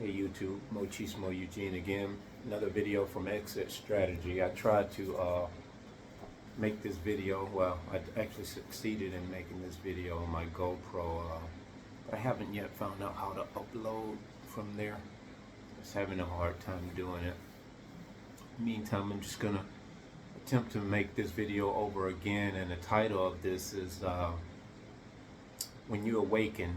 Hey YouTube, Mochismo Eugene again. Another video from Exit Strategy. I tried to make this video. Well, I actually succeeded in making this video on my GoPro, but I haven't yet found out how to upload from there. Just having a hard time doing it. Meantime, I'm just gonna attempt to make this video over again, and the title of this is When You Awaken,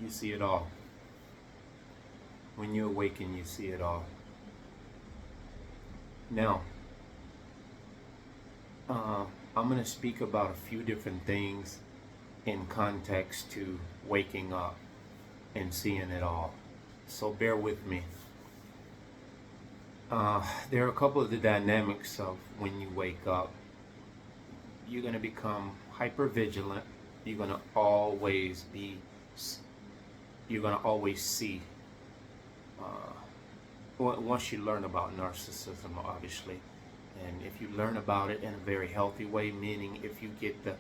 you see it all. When you awaken, you see it all. Now, I'm going to speak about a few different things in context to waking up and seeing it all. So bear with me. There are a couple of the dynamics of when you wake up. You're going to become hyper vigilant. You're going to always see, once you learn about narcissism, obviously, and if you learn about it in a very healthy way, meaning if you get the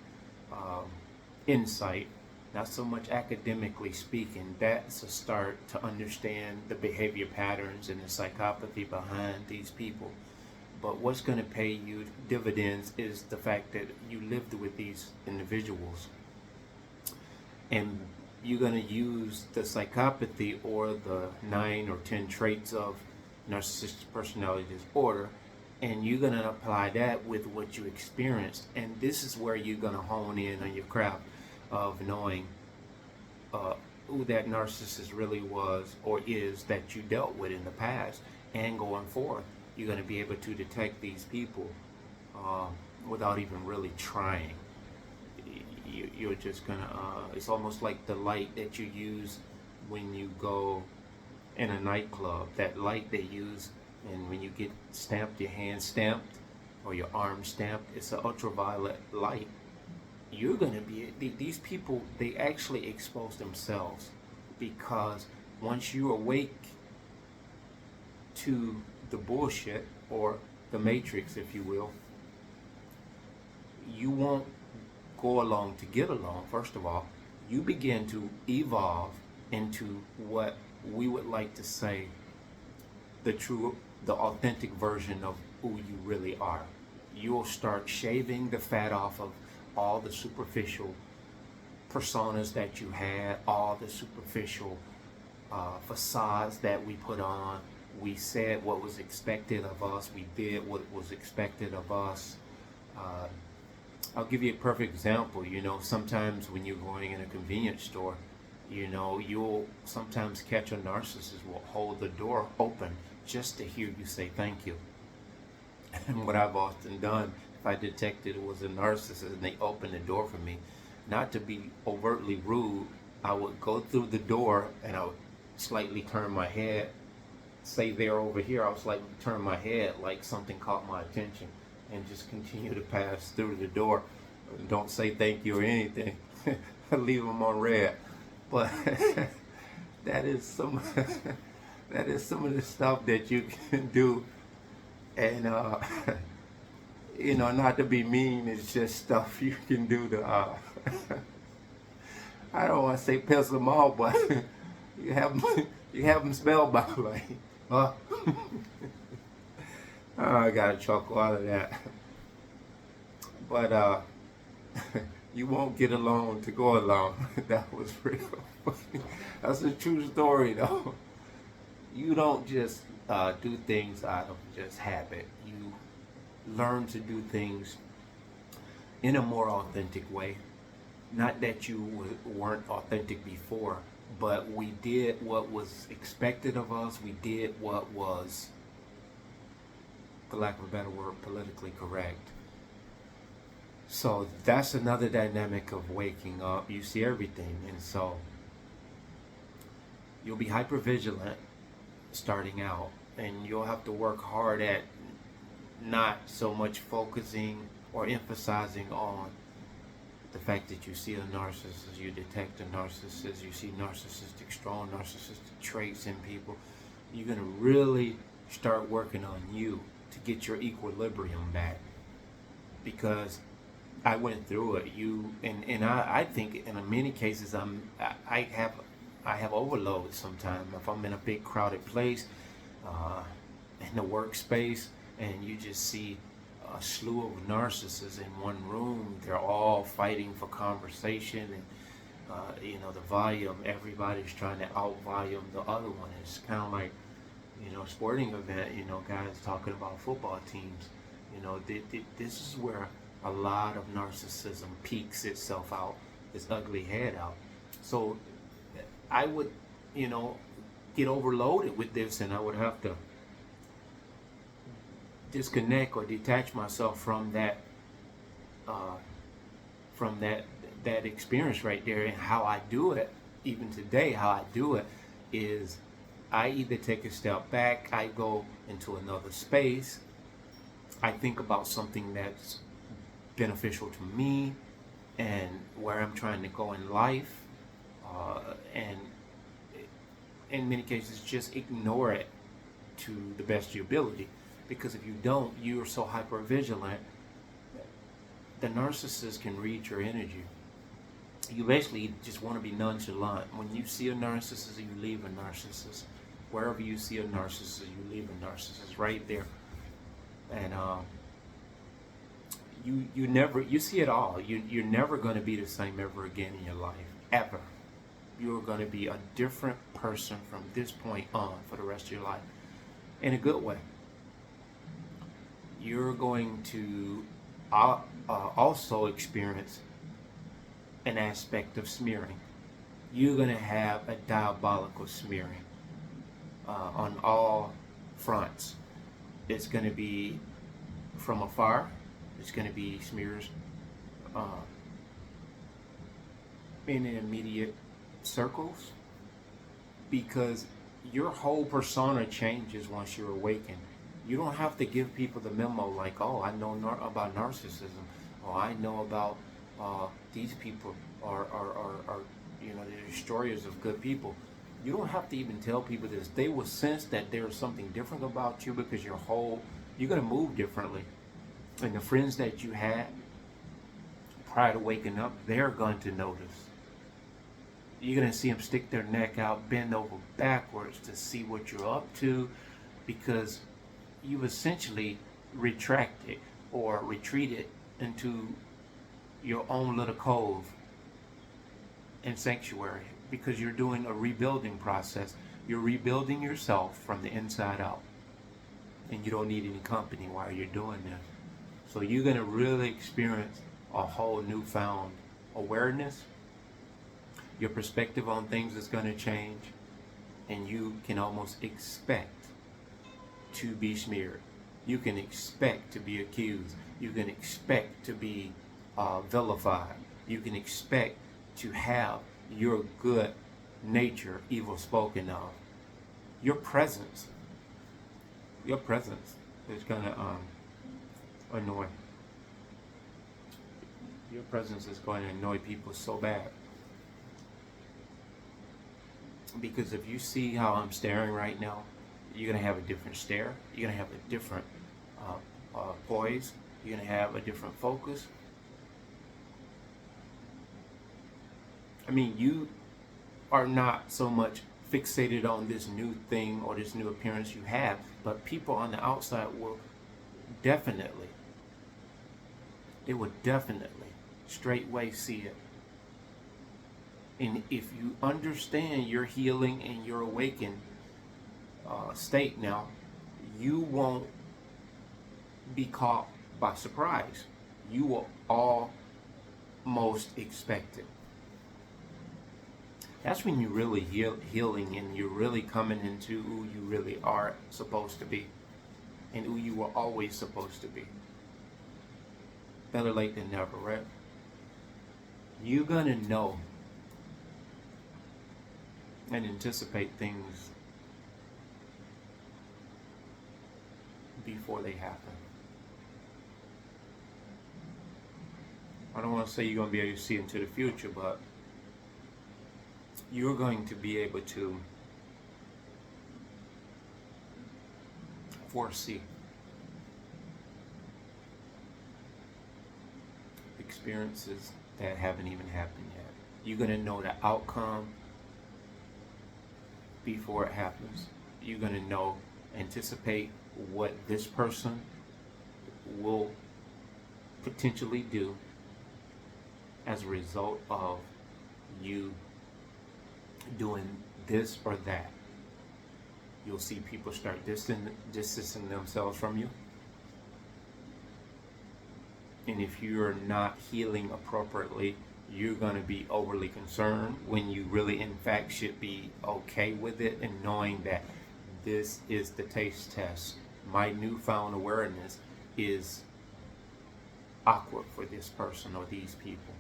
insight, not so much academically speaking, that's a start to understand the behavior patterns and the psychopathy behind these people. But what's going to pay you dividends is the fact that you lived with these individuals, and you're going to use the psychopathy or the 9 or 10 traits of narcissistic personality disorder, and you're going to apply that with what you experienced. And this is where you're going to hone in on your craft of knowing who that narcissist really was or is that you dealt with in the past. And going forward, you're going to be able to detect these people without even really trying. You're just gonna it's almost like the light that you use when you go in a nightclub, that light they use, and when you get stamped, your hand stamped or your arm stamped, it's an ultraviolet light. You're gonna be, these people, they actually expose themselves, because once you awake to the bullshit or the matrix, if you will, you won't go along to get along. First of all, you begin to evolve into what we would like to say the authentic version of who you really are. You'll start shaving the fat off of all the superficial personas that you had, all the superficial facades that we put on. We said what was expected of us. We did what was expected of us. I'll give you a perfect example. Sometimes when you're going in a convenience store, you'll sometimes catch a narcissist will hold the door open just to hear you say thank you. And what I've often done, if I detected it was a narcissist and they opened the door for me, not to be overtly rude, I would go through the door and I would slightly turn my head. Say they're over here, I would slightly turn my head like something caught my attention, and just continue to pass through the door. Don't say thank you or anything. Leave them on red. But that is some of the stuff that you can do. And not to be mean, it's just stuff you can do to I don't want to say piss them off, but you have them spellbound, like, huh? Oh, I got a chuckle out of that. But you won't get along to go along. That was real funny. That's a true story, though. You don't just do things out of just habit. You learn to do things in a more authentic way. Not that you weren't authentic before, but we did what was expected of us. We did what was, for lack of a better word, politically correct. So that's another dynamic of waking up. You see everything, and so you'll be hyper vigilant starting out, and you'll have to work hard at not so much focusing or emphasizing on the fact that you see a narcissist, you detect a narcissist, you see strong narcissistic traits in people. You're going to really start working on you to get your equilibrium back, because I went through it. I think in many cases I have overload sometimes. If I'm in a big crowded place, uh, in the workspace, and you just see a slew of narcissists in one room, they're all fighting for conversation, and the volume. Everybody's trying to out volume the other one. It's kind of like sporting event. Guys talking about football teams. This is where a lot of narcissism peaks itself out, its ugly head out. So I would, you know, get overloaded with this, and I would have to disconnect or detach myself uh, from that experience right there. And how I do it, even today, how I do it is I either take a step back, I go into another space, I think about something that's beneficial to me and where I'm trying to go in life, and in many cases just ignore it to the best of your ability. Because if you don't, you're so hyper vigilant, the narcissist can read your energy. You basically just want to be nonchalant. When you see a narcissist, you leave a narcissist. Wherever you see a narcissist, you leave a narcissist right there. And you see it all. You're never going to be the same ever again in your life, ever. You're going to be a different person from this point on for the rest of your life, in a good way. You're going to also experience an aspect of smearing. You're going to have a diabolical smearing on all fronts. It's going to be from afar. It's going to be smears uh, in the immediate circles, because your whole persona changes once you're awakened. You don't have to give people the memo like, oh, I know about narcissism, or I know about these people are the destroyers of good people. You don't have to even tell people this. They will sense that there's something different about you, because you're going to move differently. And the friends that you had prior to waking up, they're going to notice. You're going to see them stick their neck out, bend over backwards to see what you're up to, because you've essentially retracted or retreated into your own little cove and sanctuary, because you're doing a rebuilding process. You're rebuilding yourself from the inside out, and you don't need any company while you're doing this. So you're going to really experience a whole newfound awareness. Your perspective on things is going to change, and you can almost expect to be smeared. You can expect to be accused. You can expect to be vilified. You can expect to have your good nature evil spoken of. Your presence is going to annoy. Your presence is going to annoy people so bad. Because if you see how I'm staring right now, you're going to have a different stare. You're going to have a different poise. You're going to have a different focus. I mean, you are not so much fixated on this new thing or this new appearance you have, but people on the outside will definitely, straightway see it. And if you understand your healing and your awakened state now, you won't be caught by surprise. You will almost expect it. That's when you're really healing, and you're really coming into who you really are supposed to be, and who you were always supposed to be. Better late than never, right? You're gonna know and anticipate things before they happen. I don't want to say you're going to be able to see into the future, but you're going to be able to foresee. experiences that haven't even happened yet. You're going to know the outcome before it happens. You're going to know, anticipate what this person will potentially do as a result of you doing this or that. You'll see people start distancing themselves from you. And if you're not healing appropriately, you're going to be overly concerned when you really, in fact, should be okay with it and knowing that this is the taste test. My newfound awareness is awkward for this person or these people.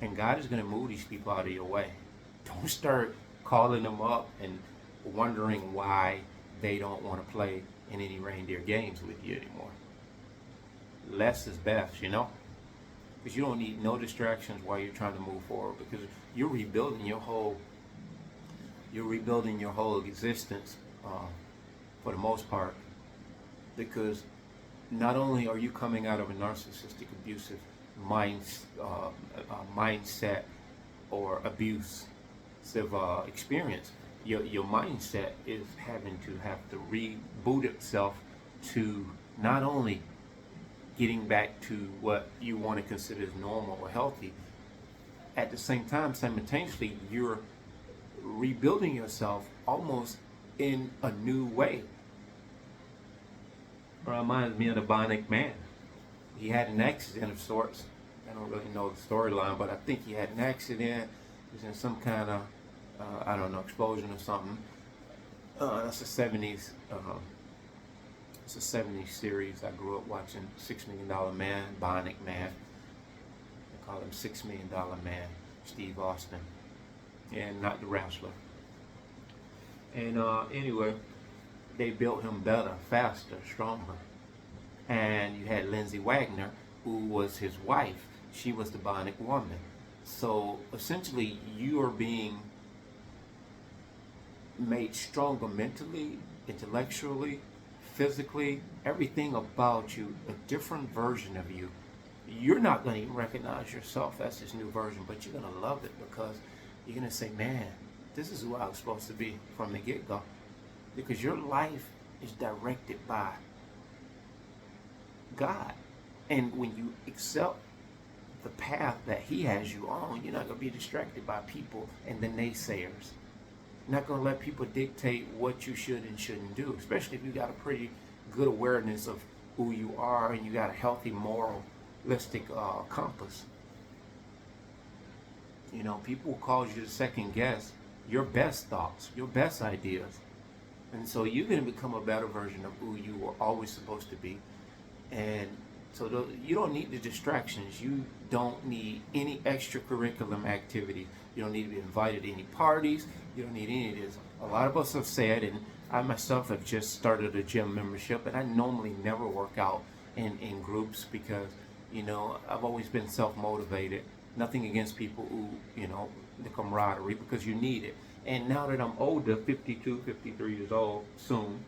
And God is going to move these people out of your way. Don't start calling them up and wondering why they don't want to play in any reindeer games with you anymore. Less is best, you know? Because you don't need no distractions while you're trying to move forward, because you're rebuilding your whole existence for the most part, because not only are you coming out of a narcissistic abusive mindset or abusive experience, your mindset is having to reboot itself to not only getting back to what you want to consider as normal or healthy. At the same time, simultaneously, you're rebuilding yourself almost in a new way. It reminds me of the Bionic Man. He had an accident of sorts. I don't really know the storyline, but I think he had an accident. He was in some kind of, explosion or something. That's a 70s. It's a 70s series. I grew up watching $6 Million Man, Bionic Man. They call him $6 Million Man, Steve Austin, and not the wrestler. And anyway, they built him better, faster, stronger. And you had Lindsay Wagner, who was his wife. She was the Bionic Woman. So essentially, you are being made stronger mentally, intellectually, physically, everything about you, a different version of you. You're not going to even recognize yourself as this new version, but you're going to love it, because you're going to say, man, this is who I was supposed to be from the get-go. Because your life is directed by God. And when you accept the path that He has you on, you're not going to be distracted by people and the naysayers. You're not going to let people dictate what you should and shouldn't do, especially if you got a pretty good awareness of who you are and you got a healthy moralistic compass. You know, people cause you to second guess your best thoughts, your best ideas. And so you're going to become a better version of who you were always supposed to be. And so you don't need the distractions. You don't need any extracurricular activity. You don't need to be invited to any parties. You don't need any of this. A lot of us have said, and I myself have just started a gym membership, and I normally never work out in groups because, you know, I've always been self-motivated. Nothing against people who, you know, the camaraderie, because you need it. And now that I'm older, 52, 53 years old soon,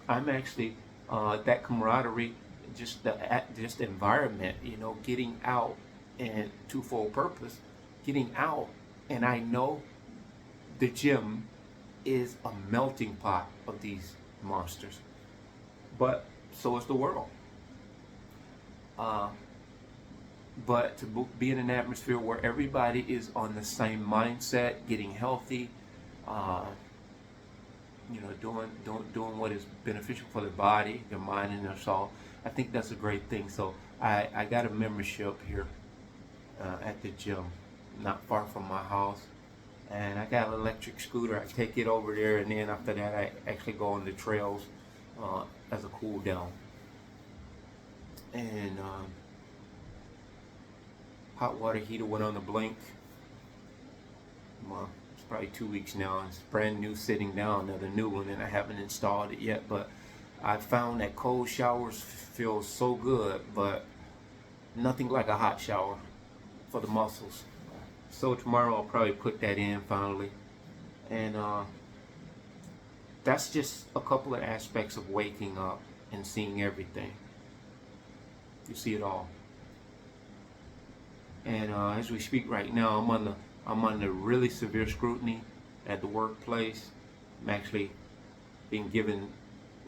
I'm actually, that camaraderie, just the environment, you know, getting out, and twofold purpose, getting out, and I know the gym is a melting pot of these monsters, but so is the world. But to be in an atmosphere where everybody is on the same mindset, getting healthy, you know, doing what is beneficial for their body, their mind, and their soul, I think that's a great thing. So I got a membership here at the gym, not far from my house, and I got an electric scooter. I take it over there, and then after that, I actually go on the trails as a cool down. And hot water heater went on the blink. Well, it's probably 2 weeks now. It's brand new, sitting down, another new one, and I haven't installed it yet. But I found that cold showers feel so good, but nothing like a hot shower for the muscles. So tomorrow I'll probably put that in finally. And that's just a couple of aspects of waking up and seeing everything. You see it all. And as we speak right now, I'm under really severe scrutiny at the workplace. I'm actually being given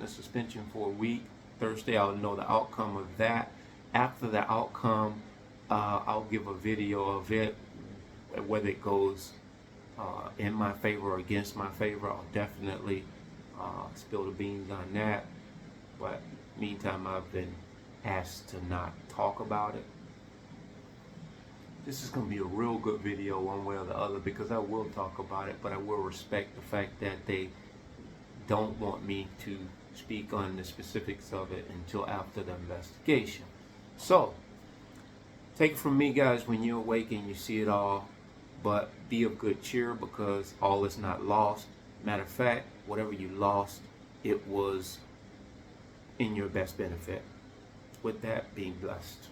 a suspension for a week. Thursday, I'll know the outcome of that. After the outcome, I'll give a video of it, whether it goes in my favor or against my favor. I'll definitely spill the beans on that. But meantime, I've been asked to not talk about it. This is going to be a real good video one way or the other, because I will talk about it, but I will respect the fact that they don't want me to speak on the specifics of it until after the investigation. So, take it from me, guys, when you awaken, you see it all, but be of good cheer, because all is not lost. Matter of fact, whatever you lost, it was in your best benefit. With that, being blessed.